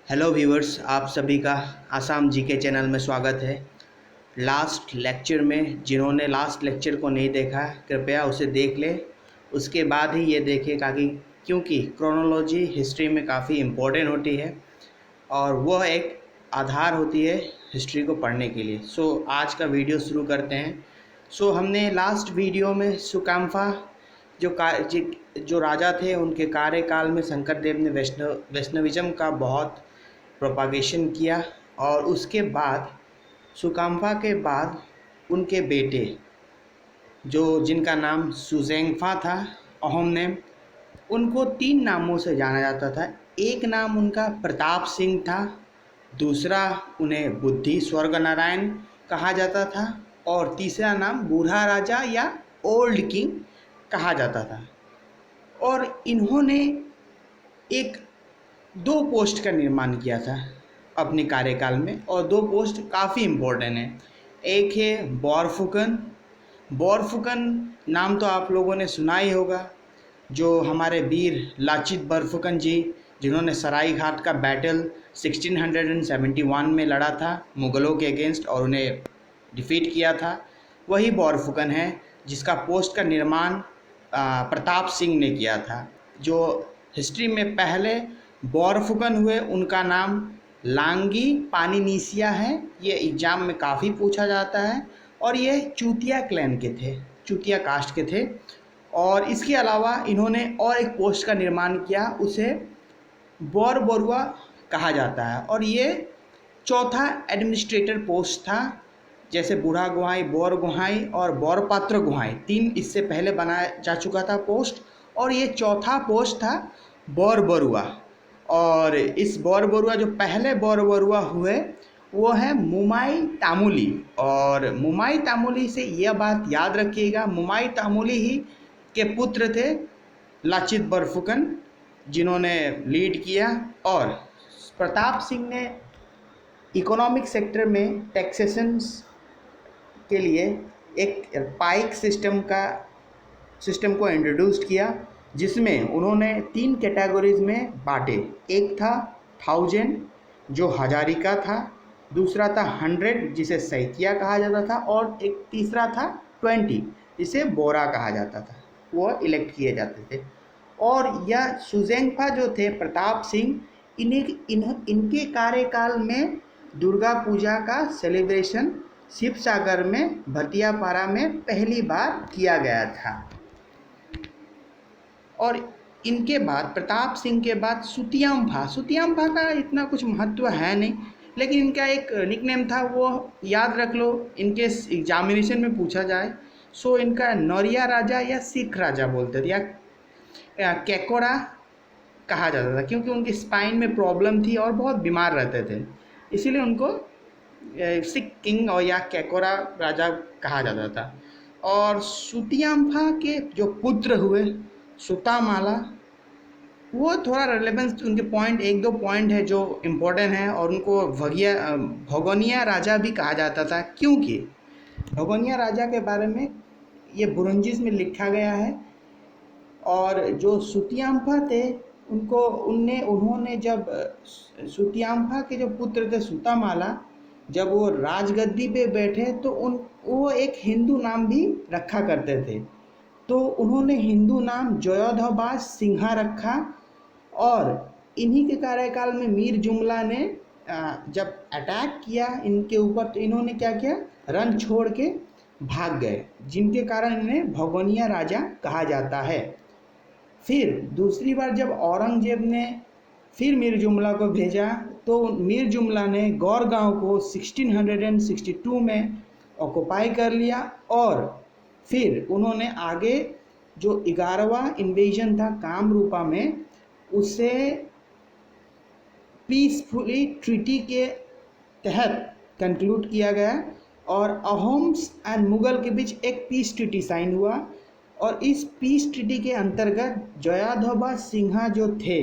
Hello viewers, आप सभी का आसाम जीके चैनल में स्वागत है। लास्ट लेक्चर में जिन्होंने लास्ट लेक्चर को नहीं देखा कृपया उसे देख ले, उसके बाद ही ये देखें क्योंकि क्रोनोलॉजी हिस्ट्री में काफ़ी इम्पोर्टेंट होती है और वह एक आधार होती है हिस्ट्री को पढ़ने के लिए। आज का वीडियो शुरू करते हैं। हमने लास्ट वीडियो में सुकाम्फा जो राजा थे उनके कार्यकाल में शंकर देव ने वैष्णविज्म का बहुत प्रोपागेशन किया और उसके बाद सुकाम्फा के बाद उनके बेटे जो जिनका नाम सुजेंगफा था, अहोम नेम, उनको 3 नामों से जाना जाता था। एक नाम उनका प्रताप सिंह था, दूसरा उन्हें बुद्धि स्वर्ग नारायण कहा जाता था और तीसरा नाम बूढ़ा राजा या ओल्ड किंग कहा जाता था। और इन्होंने एक 2 पोस्ट का निर्माण किया था अपने कार्यकाल में और 2 पोस्ट काफ़ी इम्पोर्टेंट हैं। एक है बोरफुकन। बोरफुकन नाम तो आप लोगों ने सुना ही होगा, जो हमारे वीर लाचित बरफुकन जी जिन्होंने सराय घाट का बैटल 1671 में लड़ा था मुग़लों के अगेंस्ट और उन्हें डिफीट किया था, वही बोरफुकन है जिसका पोस्ट का निर्माण प्रताप सिंह ने किया था। जो हिस्ट्री में पहले बोरफुकन हुए उनका नाम लांगी पानीनीसिया है। ये एग्ज़ाम में काफ़ी पूछा जाता है और ये चूतिया क्लैन के थे, चूतिया कास्ट के थे। और इसके अलावा इन्होंने और एक पोस्ट का निर्माण किया, उसे बोरबरुआ कहा जाता है और ये चौथा एडमिनिस्ट्रेटर पोस्ट था। जैसे बूढ़ा गुहाई, बोर गुहाई और बोरपात्र गुहाई 3 इससे पहले बनाया जा चुका था पोस्ट, और ये चौथा पोस्ट था बोरबरुआ। और इस बोरबरुआ जो पहले बोरबरुआ हुए वो है मुमाई तामुली। और मुमाई तामुली से यह बात याद रखिएगा, मुमाई तामुली ही के पुत्र थे लाचित बरफुकन जिन्होंने लीड किया। और प्रताप सिंह ने इकोनॉमिक सेक्टर में टैक्सेशंस के लिए एक पाइक सिस्टम को इंट्रोड्यूस किया, जिसमें उन्होंने 3 कैटेगरीज में बांटे। एक था 1000 जो हजारिका था, दूसरा था 100 जिसे सैकिया कहा जाता था और एक तीसरा था 20 जिसे बोरा कहा जाता था। वो इलेक्ट किए जाते थे। और यह सुजेंगफा जो थे प्रताप सिंह, इनके कार्यकाल में दुर्गा पूजा का सेलिब्रेशन शिव सागर में भटियापारा में पहली बार किया गया था। और इनके बाद प्रताप सिंह के बाद सुतियाम्फा का इतना कुछ महत्व है नहीं, लेकिन इनका एक निकनेम था, वो याद रख लो इनके एग्जामिनेशन में पूछा जाए। इनका नौरिया राजा या सिख राजा बोलते थे या कैकोरा कहा जाता था, क्योंकि उनकी स्पाइन में प्रॉब्लम थी और बहुत बीमार रहते थे, इसीलिए उनको सिख किंग और या कैकोरा राजा कहा जाता था। और सुतियाम्फा के जो पुत्र हुए सुतामाला, वो थोड़ा रेलेवेंस उनके पॉइंट 1-2 पॉइंट है जो इम्पोर्टेंट है, और उनको भगोनिया राजा भी कहा जाता था, क्योंकि भगोनिया राजा के बारे में ये बुरंजिस में लिखा गया है। और जो सुतियाम्फा थे उन्होंने जब सुतियाम्फा के जो पुत्र थे सुतामाला, जब वो राजगद्दी पे बैठे तो वो एक हिंदू नाम भी रखा करते थे। तो उन्होंने हिंदू नाम जयोधबाज सिंहा रखा। और इन्हीं के कार्यकाल में मीर जुमला ने जब अटैक किया इनके ऊपर, तो इन्होंने क्या किया, रन छोड़ के भाग गए, जिनके कारण इन्हें भगोनिया राजा कहा जाता है। फिर दूसरी बार जब औरंगजेब ने फिर मीर जुमला को भेजा, तो मीर जुमला ने गौर गांव को 1662 में ऑक्युपाई कर लिया। और फिर उन्होंने आगे जो 11वां इन्वेजन था कामरूपा में, उसे पीसफुली ट्रीटी के तहत कंक्लूड किया गया और अहोम्स एंड मुगल के बीच एक पीस ट्रीटी साइन हुआ। और इस पीस ट्रीटी के अंतर्गत जयाधोबा सिंहा जो थे,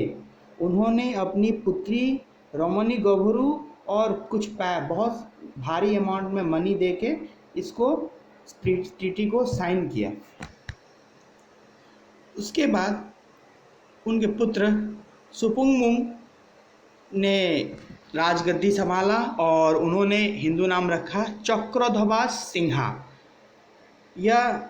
उन्होंने अपनी पुत्री रोमनी गभरू और कुछ बहुत भारी अमाउंट में मनी देके इसको ट्रीटी को साइन किया। उसके बाद उनके पुत्र सुपुंगमुंग ने राजगद्दी संभाला और उन्होंने हिंदू नाम रखा चक्रध्वज सिंहा। यह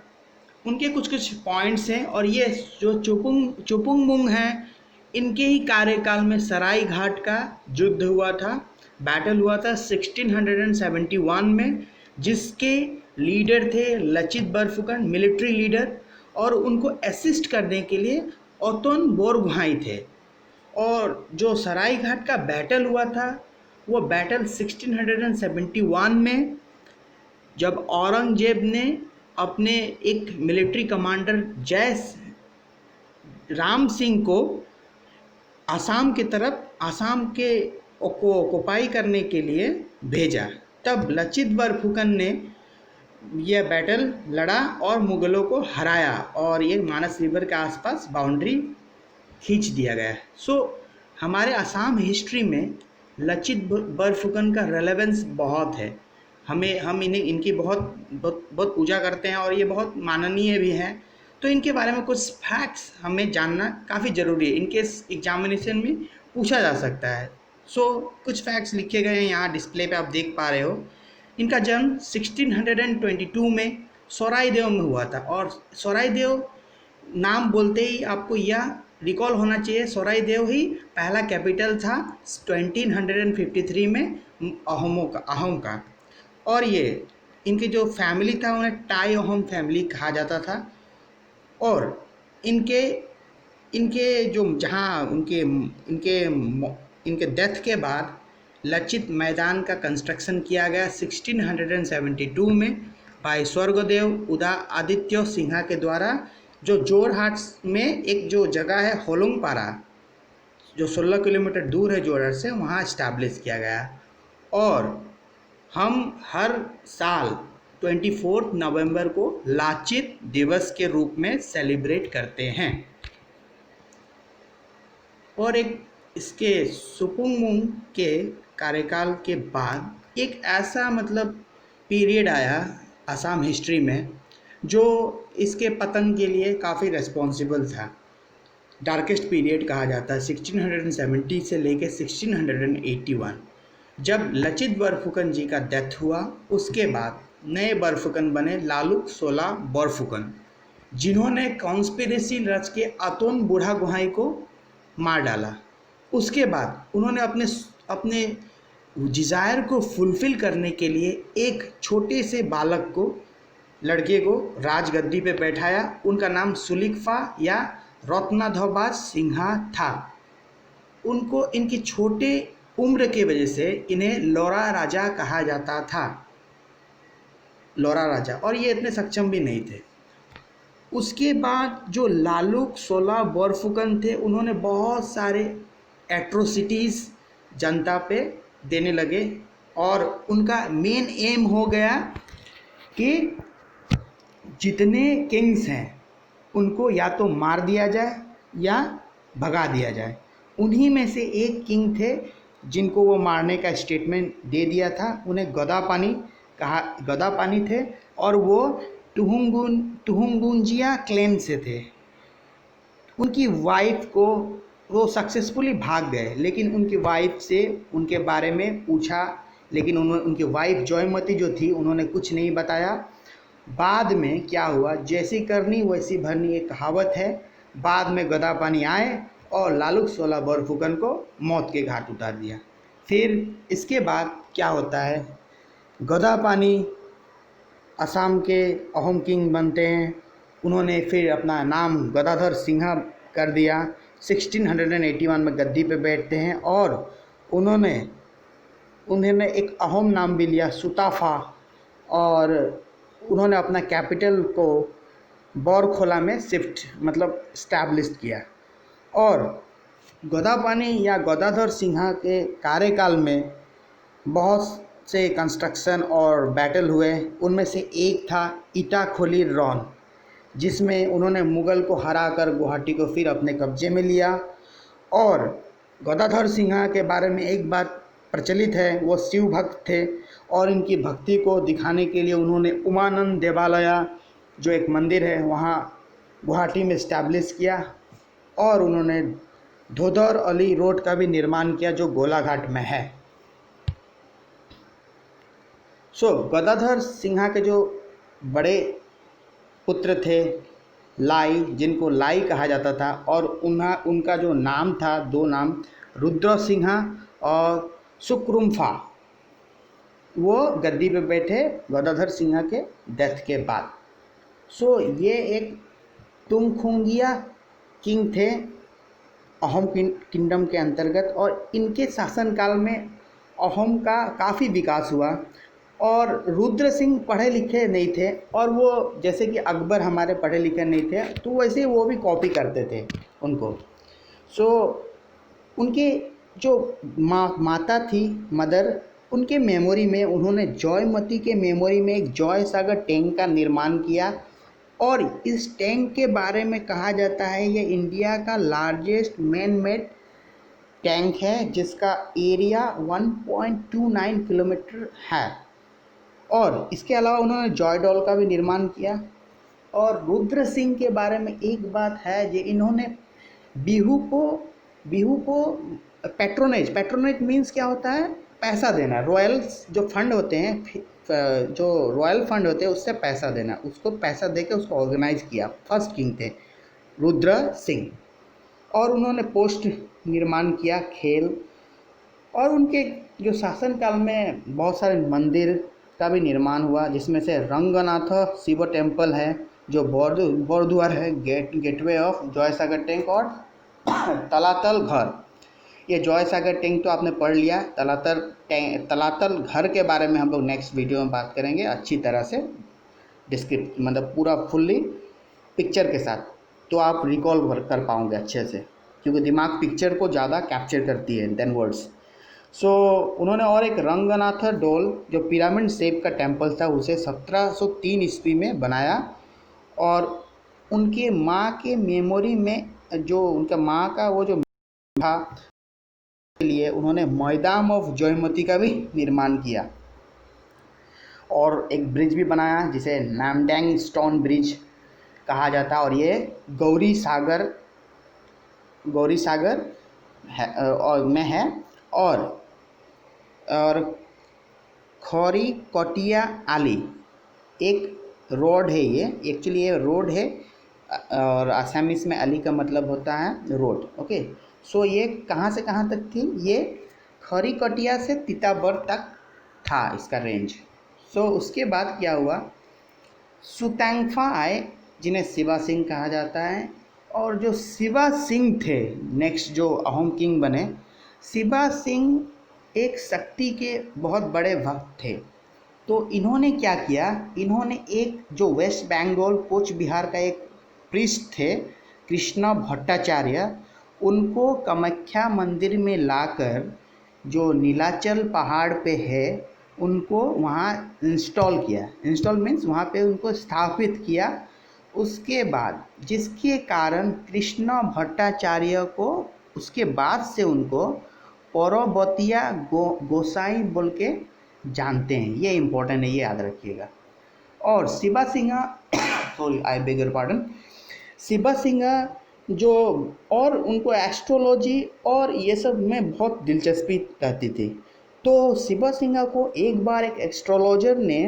उनके कुछ कुछ पॉइंट्स हैं, और ये जो चुपुंगमुंग हैं, इनके ही कार्यकाल में सराय घाट का युद्ध हुआ था, बैटल हुआ था 1671 में, जिसके लीडर थे लचित बरफुकन, मिलिट्री लीडर, और उनको असिस्ट करने के लिए ओतोन बोरगोहाई थे। और जो सराय घाट का बैटल हुआ था वो बैटल 1671 में, जब औरंगजेब ने अपने एक मिलिट्री कमांडर जय राम सिंह को आसाम की तरफ, आसाम के को ऑक्युपाई करने के लिए भेजा, तब लचित बरफुकन ने यह बैटल लड़ा और मुगलों को हराया, और ये मानस रिवर के आसपास बाउंड्री खींच दिया गया। हमारे असम हिस्ट्री में लचित बरफुकन का रेलेवेंस बहुत है। हम इनकी बहुत पूजा करते हैं, और ये बहुत माननीय भी हैं। तो इनके बारे में कुछ फैक्ट्स हमें जानना काफ़ी ज़रूरी है, इनके एग्जामिनेशन में पूछा जा सकता है। कुछ फैक्ट्स लिखे गए हैं यहाँ डिस्प्ले पे, आप देख पा रहे हो। इनका जन्म 1622 में सोराइदेव में हुआ था, और सोराइदेव नाम बोलते ही आपको यह रिकॉल होना चाहिए, सोराइदेव ही पहला कैपिटल था 1753 में अहोम का। और ये इनके जो फैमिली था उन्हें टाई अहोम फैमिली कहा जाता था। और इनके जो जहाँ इनके डेथ के बाद लचित मैदान का कंस्ट्रक्शन किया गया 1672 में भाई स्वर्गदेव उदयादित्य सिन्हा के द्वारा, जो जोरहाट में एक जो जगह है होलंगपारा, जो 16 किलोमीटर दूर है जोरहाट से, वहाँ इस्टेब्लिश किया गया। और हम हर साल 24 नवंबर को लाचित दिवस के रूप में सेलिब्रेट करते हैं। और एक इसके सुपुंगमुंग के कार्यकाल के बाद एक ऐसा पीरियड आया असम हिस्ट्री में जो इसके पतन के लिए काफ़ी रिस्पॉन्सिबल था। डार्केस्ट पीरियड कहा जाता है 1670 से लेकर 1681। जब लचित बरफुकन जी का डेथ हुआ, उसके बाद नए बरफुकन बने लालुक सोला बरफुकन, जिन्होंने कॉन्स्पिरेसी रच के अतोन बुढ़ागोहाई को मार डाला। उसके बाद उन्होंने अपने डिज़ायर को फुलफ़िल करने के लिए एक छोटे से बालक को, लड़के को राजगद्दी पे बैठाया। उनका नाम सुलिकफा या रत्नाध्वज सिंहा था। उनको इनकी छोटे उम्र के वजह से इन्हें लोरा राजा कहा जाता था, लोरा राजा, और ये इतने सक्षम भी नहीं थे। उसके बाद जो लालुक सोला बरफुकन थे, उन्होंने बहुत सारे एट्रोसिटीज़ जनता पे देने लगे, और उनका मेन एम हो गया कि जितने किंग्स हैं उनको या तो मार दिया जाए या भगा दिया जाए। उन्हीं में से एक किंग थे जिनको वो मारने का स्टेटमेंट दे दिया था। उन्हें गदापानी थे, और वो तुहुंगुंजिया क्लेन से थे। उनकी वाइफ को वो सक्सेसफुली भाग गए, लेकिन उनकी वाइफ से उनके बारे में पूछा, लेकिन उनकी वाइफ जयमती जो थी उन्होंने कुछ नहीं बताया। बाद में क्या हुआ, जैसी करनी वैसी भरनी, एक कहावत है। बाद में गदापानी आए और लालुक सोला बरफुकन को मौत के घाट उतार दिया। फिर इसके बाद क्या होता है, गदापानी असम के अहोम किंग बनते हैं। उन्होंने फिर अपना नाम गदाधर सिंहा कर दिया। 1681 में गद्दी पे बैठते हैं, और उन्होंने एक अहोम नाम भी लिया, सुताफा, और उन्होंने अपना कैपिटल को बौरखोला में इस्टेब्लिश किया। और गदापानी या गदाधर सिंहा के कार्यकाल में बहुत से कंस्ट्रक्शन और बैटल हुए। उनमें से एक था इटाखोली रॉन, जिसमें उन्होंने मुग़ल को हराकर गुवाहाटी को फिर अपने कब्जे में लिया। और गदाधर सिंहा के बारे में एक बात प्रचलित है, वो शिव भक्त थे, और इनकी भक्ति को दिखाने के लिए उन्होंने उमानंद देवालया जो एक मंदिर है वहाँ गुवाहाटी में इस्टेब्लिश किया। और उन्होंने धोधर अली रोड का भी निर्माण किया जो गोलाघाट में है। गदाधर सिंहा के जो बड़े पुत्र थे लाई, जिनको लाई कहा जाता था, और उनका जो नाम था, दो नाम, रुद्र सिंहा और सुक्रुम्फा, वो गद्दी पे बैठे गदाधर सिंहा के डेथ के बाद। ये एक तुंगखुंगिया किंग थे अहोम किंगडम के अंतर्गत, और इनके शासनकाल में अहोम का काफ़ी विकास हुआ। और रुद्र सिंह पढ़े लिखे नहीं थे, और वो जैसे कि अकबर हमारे पढ़े लिखे नहीं थे, तो वैसे वो भी कॉपी करते थे उनको। उनके जो माता थी मदर, उनके मेमोरी में उन्होंने जॉयमती के मेमोरी में एक जॉय सागर टैंक का निर्माण किया, और इस टैंक के बारे में कहा जाता है ये इंडिया का लार्जेस्ट मैन मेड टैंक है, जिसका एरिया 1.29 किलोमीटर है। और इसके अलावा उन्होंने जॉय डॉल का भी निर्माण किया। और रुद्र सिंह के बारे में एक बात है, जो इन्होंने बिहू को पैट्रोनेज मीन्स क्या होता है, पैसा देना। रॉयल्स जो फंड होते हैं, जो रॉयल फंड होते हैं, उससे पैसा देना, उसको पैसा देके उसको ऑर्गेनाइज किया। फर्स्ट किंग थे रुद्र सिंह। और उन्होंने पोस्ट निर्माण किया, खेल, और उनके जो शासनकाल में बहुत सारे मंदिर का भी निर्माण हुआ, जिसमें से रंगनाथ शिव टेम्पल है, जो बौरद्वार है, गेटवे ऑफ जॉयसागर टैंक, और तलातल घर। ये जॉयसागर टैंक तो आपने पढ़ लिया। तलातल घर के बारे में हम लोग नेक्स्ट वीडियो में बात करेंगे अच्छी तरह से, मतलब पूरा फुल्ली पिक्चर के साथ, तो आप रिकॉल कर पाओगे अच्छे से, क्योंकि दिमाग पिक्चर को ज़्यादा कैप्चर करती है देन वर्ड्स। उन्होंने और एक रंगनाथ डोल जो पिरामिड शेप का टेम्पल था, उसे 1703 ईस्वी में बनाया। और उनके माँ के मेमोरी में, जो उनका माँ का वो जो था, के लिए उन्होंने मैदान ऑफ जयमती का भी निर्माण किया। और एक ब्रिज भी बनाया जिसे नामडेंग स्टोन ब्रिज कहा जाता है, और ये गौरी सागर है और में है। और खौरी कटिया आली एक रोड है, ये एक्चुअली ये रोड है, और आसामीज में अली का मतलब होता है रोड। ओके, ये कहाँ से कहाँ तक थी, ये खरी कटिया से तीताबर तक था इसका रेंज। उसके बाद क्या हुआ, सुतैंगफा आए, जिन्हें शिवा सिंह कहा जाता है। और जो शिवा सिंह थे नेक्स्ट जो अहोम किंग बने, शिवा सिंह एक शक्ति के बहुत बड़े भक्त थे। तो इन्होंने क्या किया, इन्होंने एक जो वेस्ट बंगाल कोच बिहार का एक प्रीस्ट थे कृष्णा भट्टाचार्य, उनको कामाख्या मंदिर में लाकर, जो नीलाचल पहाड़ पे है, उनको वहाँ इंस्टॉल मीन्स वहाँ पे उनको स्थापित किया। उसके बाद जिसके कारण कृष्णा भट्टाचार्य को उसके बाद से उनको पौरवतिया गोसाई बोल के जानते हैं। ये इम्पोर्टेंट है, ये याद रखिएगा। और Shiva Singh sorry I beg your pardon, Shiva Singh जो, और उनको एस्ट्रोलॉजी और ये सब में बहुत दिलचस्पी रहती थी। तो शिवा सिंह को एक बार एक एस्ट्रोलॉजर ने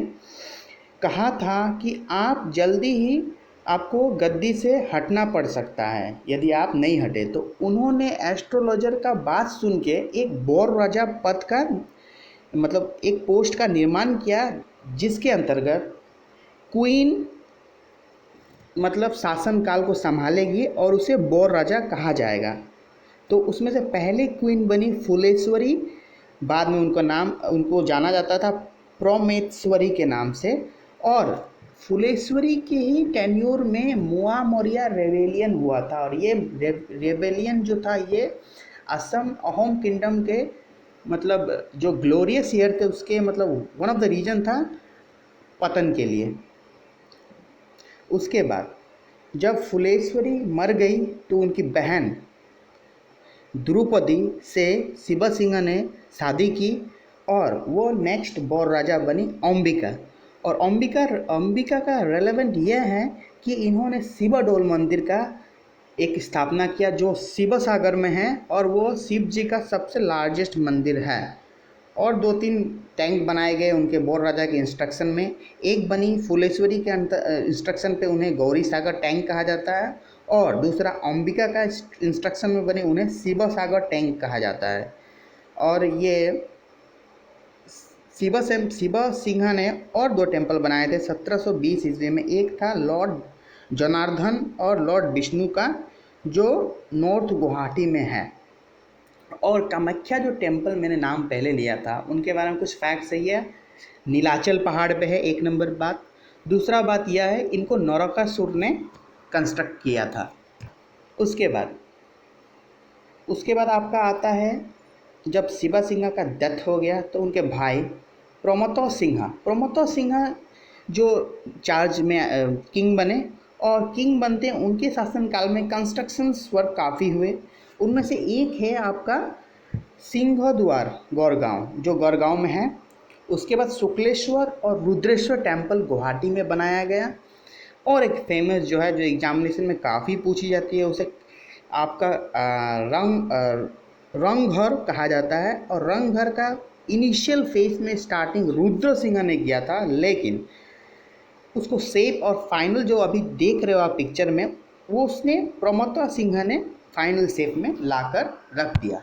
कहा था कि आप जल्दी ही आपको गद्दी से हटना पड़ सकता है यदि आप नहीं हटे। तो उन्होंने एस्ट्रोलॉजर का बात सुन के एक बौर राजा पद का, मतलब एक पोस्ट का निर्माण किया, जिसके अंतर्गत क्वीन मतलब शासनकाल को संभालेगी और उसे बौर राजा कहा जाएगा। तो उसमें से पहले क्वीन बनी फुलेश्वरी, बाद में उनको जाना जाता था प्रोमेश्वरी के नाम से। और फुलेश्वरी के ही टेन्योर में मुआ मौर्य रेबेलियन हुआ था, और ये रेबेलियन जो था, ये असम अहोम किंगडम के मतलब जो ग्लोरियस ईयर थे उसके मतलब वन ऑफ द रीजन था पतन के लिए। उसके बाद जब फुलेश्वरी मर गई तो उनकी बहन द्रुपदी से शिवा सिंह ने शादी की, और वो नेक्स्ट बौर राजा बनी अंबिका। और अंबिका का रेलेवेंट यह है कि इन्होंने शिवा डोल मंदिर का एक स्थापना किया जो शिव सागर में है, और वो शिव जी का सबसे लार्जेस्ट मंदिर है। और 2-3 टैंक बनाए गए उनके बोर राजा के इंस्ट्रक्शन में। एक बनी फुलेश्वरी के इंस्ट्रक्शन पे, उन्हें गौरी सागर टैंक कहा जाता है, और दूसरा अंबिका का इंस्ट्रक्शन में बने, उन्हें शिव सागर टैंक कहा जाता है। और ये शिव सिंह ने और 2 टेम्पल बनाए थे 1720 ईस्वी में। एक था लॉर्ड जनार्दन और लॉर्ड विष्णु का, जो नॉर्थ गुवाहाटी में है। और कामाख्या जो टेम्पल मैंने नाम पहले लिया था, उनके बारे में कुछ फैक्ट सही है। नीलाचल पहाड़ पे है, 1 नंबर बात। दूसरा बात यह है, इनको नरकासुर ने कंस्ट्रक्ट किया था। उसके बाद आपका आता है, जब शिवा सिंह का डेथ हो गया तो उनके भाई प्रमोतो सिंह जो चार्ज में किंग बने, और किंग बनते उनके शासनकाल में कंस्ट्रक्शंस वर्क काफ़ी हुए। उनमें से एक है आपका सिंहद्वार गौरगांव, जो गौरगांव में है। उसके बाद शुक्लेश्वर और रुद्रेश्वर टेम्पल गुवाहाटी में बनाया गया। और एक फेमस जो है, जो एग्जामिनेशन में काफ़ी पूछी जाती है, उसे आपका रंगघर कहा जाता है। और रंगघर का इनिशियल फेज में स्टार्टिंग रुद्र सिंह ने किया था, लेकिन उसको शेप और फाइनल जो अभी देख रहे हो आप पिक्चर में, वो उसने प्रमोता सिंह ने फाइनल शेप में लाकर रख दिया।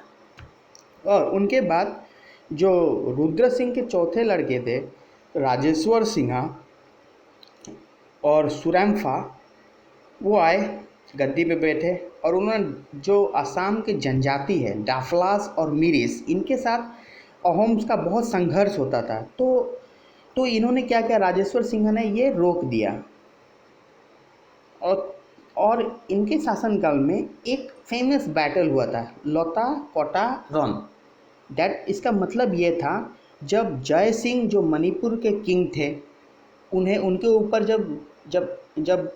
और उनके बाद जो रुद्र सिंह के चौथे लड़के थे, राजेश्वर सिंह और सुरैम्फा, वो आए, गद्दी पे बैठे, और उन्होंने जो असम के जनजाति है डाफलास और मीरिस, इनके साथ अहोम्स का बहुत संघर्ष होता था। तो इन्होंने क्या किया, राजेश्वर सिंह ने ये रोक दिया। और इनके शासनकाल में एक फेमस बैटल हुआ था, लोता कोटा रन। इसका मतलब ये था, जब जय सिंह जो मणिपुर के किंग थे, उनके ऊपर जब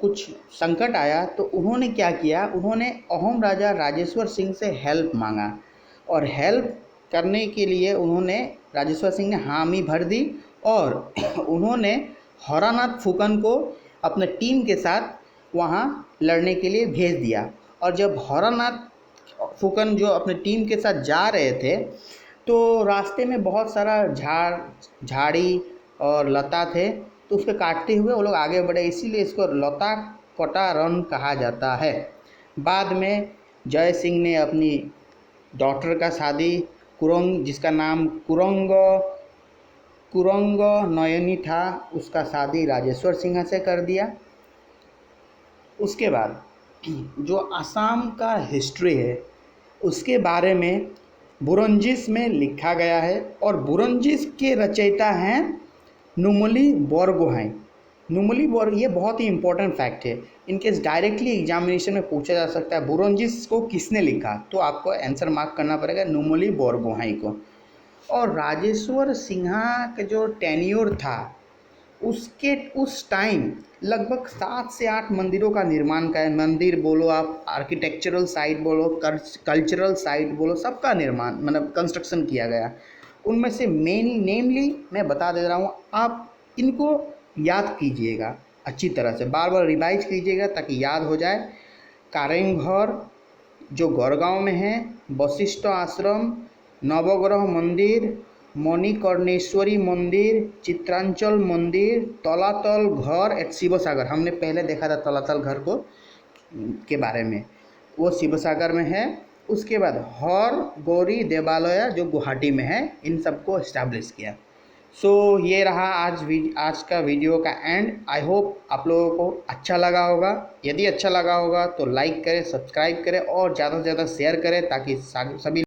कुछ संकट आया, तो उन्होंने क्या किया, उन्होंने अहोम राजा राजेश्वर सिंह से हेल्प मांगा। और हेल्प करने के लिए उन्होंने, राजेश्वर सिंह ने हामी भर दी, और उन्होंने हरानाथ फुकन को अपने टीम के साथ वहाँ लड़ने के लिए भेज दिया। और जब हरानाथ फुकन जो अपने टीम के साथ जा रहे थे, तो रास्ते में बहुत सारा झाड़ी और लता थे, तो उसको काटते हुए वो लोग आगे बढ़े, इसीलिए इसको लता कोटा रन कहा जाता है। बाद में जय सिंह ने अपनी डॉटर का शादी जिसका नाम कुरंग नयनी था, उसका शादी राजेश्वर सिंह से कर दिया। उसके बाद जो असम का हिस्ट्री है, उसके बारे में बुरंजिश में लिखा गया है, और बुरंजिश के रचयिता हैं नुमली बोरगोहाई। ये बहुत ही इंपॉर्टेंट फैक्ट है, इनकेस डायरेक्टली एग्जामिनेशन में पूछा जा सकता है बुरंजिश को किसने लिखा, तो आपको आंसर मार्क करना पड़ेगा नुमली बोरगोहाई को। और राजेश्वर सिंह का जो टेन्योर था, उस टाइम लगभग 7 से 8 मंदिरों का निर्माण का है। मंदिर बोलो आप, आर्किटेक्चरल साइट बोलो, कल्चरल साइट बोलो, सबका निर्माण मतलब कंस्ट्रक्शन किया गया। उनमें से नेमली मैं बता दे रहा हूँ, आप इनको याद कीजिएगा अच्छी तरह से, बार बार रिवाइज कीजिएगा ताकि याद हो जाए। कारेंघर जो गौरगांव में है, वशिष्ठ आश्रम, नवग्रह मंदिर, मणिकर्णेश्वरी मंदिर, चित्रांचल मंदिर, तलातल घर एट शिवसागर, हमने पहले देखा था तलातल घर को के बारे में, वो शिवसागर में है। उसके बाद हर गौरी देवालय जो गुवाहाटी में है, इन सबको इस्टेब्लिश किया। ये रहा आज का वीडियो का एंड। आई होप आप लोगों को अच्छा लगा होगा। यदि अच्छा लगा होगा तो लाइक करें, सब्सक्राइब करें और ज़्यादा से ज़्यादा शेयर करें, ताकि सभी